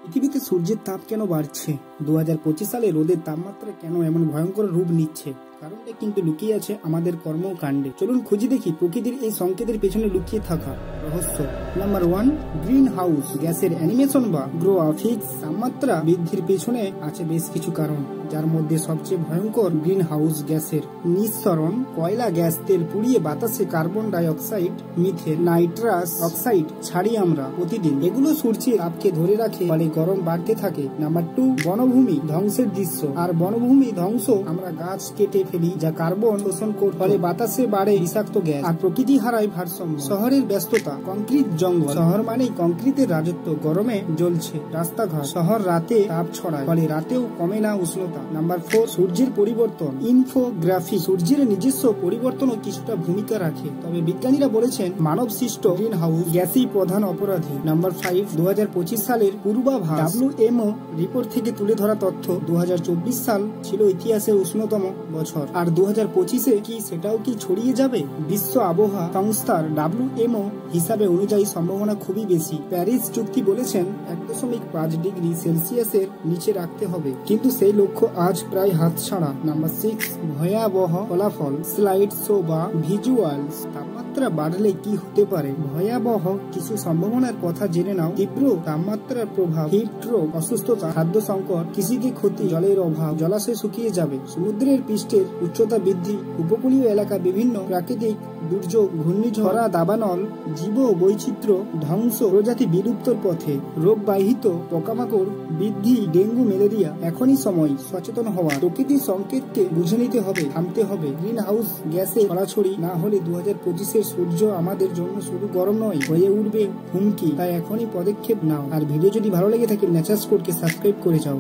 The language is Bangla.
পৃথিবীতে সূর্যের তাপ কেন বাড়ছে? 2025 সালে রোদের তাপমাত্রা কেন এমন ভয়ঙ্কর রূপ নিচ্ছে? কারণটা কিন্তু লুকিয়ে আছে আমাদের কর্ম ও কাণ্ডে। চলুন খুঁজে দেখি প্রকৃতির এই সংকেতের পেছনে লুকিয়ে থাকা রহস্য। নাম্বার 1, গ্রিন হাউস গ্যাসের অ্যানিমেশন বা গ্রোফিক্স। তাপমাত্রা বৃদ্ধির পেছনে আছে বেশ কিছু কারণ, যার মধ্যে সবচেয়ে ভয়ঙ্কর গ্রিন হাউস গ্যাসের নিঃসরণ। কয়লা গ্যাস তেল পুড়িয়ে বাতাসে carbon die oxide, methane, nitrous oxide ছাড়ি আমরা প্রতিদিন। এগুলো সূর্যের তাপকে ধরে রাখে, ফলে গরম বাড়তে থাকে। নাম্বার 2, বনভূমি ধ্বংসের দৃশ্য। আর বনভূমি ধ্বংস, আমরা গাছ কেটে ফেলি যা কার্বন শোষণ করে, ফলে বাতাসে বাড়ে বিষাক্ত গ্যাস আর প্রকৃতি হারায় ভারসাম্য। শহরের ব্যস্ততা, কংক্রিট জঙ্গল। শহর মানেই কংক্রিটের রাজত্ব, গরমে জ্বলছে রাস্তাঘাট। শহর রাতে তাপ ছড়ায়, ফলে রাতেও কমে না উষ্ণতা। নাম্বার 4, সূর্যের পরিবর্তন। ইনফোগ্রাফি। সূর্যের নিজস্ব পরিবর্তনও কিছুটা ভূমিকা রাখে, তবে বিজ্ঞানীরা বলেছেন মানব সৃষ্ট গ্রিন হাউস গ্যাসই প্রধান অপরাধী। নাম্বার 5, 2025 সালের পূর্বাভাস। WMO রিপোর্ট থেকে তুলে ধরা তথ্য, 2024 সাল ছিল ইতিহাসের উষ্ণতম বছর। আর 2025-এ কি সেটাও কি ছড়িয়ে যাবে? বিশ্ব আবহাওয়া সংস্থার WMO হিসাবে অনুযায়ী সম্ভাবনা খুবই বেশি। প্যারিস চুক্তি বলেছেন 1.5 ডিগ্রি সেলসিয়াসের নিচে রাখতে হবে, কিন্তু সেই লক্ষ্য আজ প্রায় হাতছাড়া। নাম্বার 6, ভয়াবহ ফলাফল। স্লাইড শো বা ভিজুয়ালস। তাপমাত্রা বাড়লে কি হতে পারে? ভয়াবহ কিছু সম্ভাবনার কথা জেনে নাও। তীব্র তাপমাত্রার প্রভাব, হৃদরোগ, অসুস্থতা, খাদ্য সংকট, কৃষিকে ক্ষতি, জলের অভাব, জলাশয় শুকিয়ে যাবে, সমুদ্রের পৃষ্ঠের উচ্চতা বৃদ্ধি, উপকূলীয় এলাকা বিভিন্ন প্রাকৃতিক দুর্যোগ, ঘূর্ণিঝড়, দাবানল, জীব বৈচিত্র্য ধ্বংস, প্রজাতি বিলুপ্তর পথে, রোগ বাহিত পোকামাকড় বৃদ্ধি, ডেঙ্গু, ম্যালেরিয়া। এখনই সময় সচেতন হওয়া। প্রকৃতির সংকেতকে বুঝে নিতে হবে, থামতে হবে। গ্রিন হাউস গ্যাসে ছড়াছড়ি না হলে 2025-এর সূর্য আমাদের জন্য শুধু গরম নয়, হয়ে উঠবে হুমকি। তাই এখনই পদক্ষেপ নাও। আর ভিডিও যদি ভালো লেগে থাকে, নেচার স্পোর্টকে সাবস্ক্রাইব করে যাও।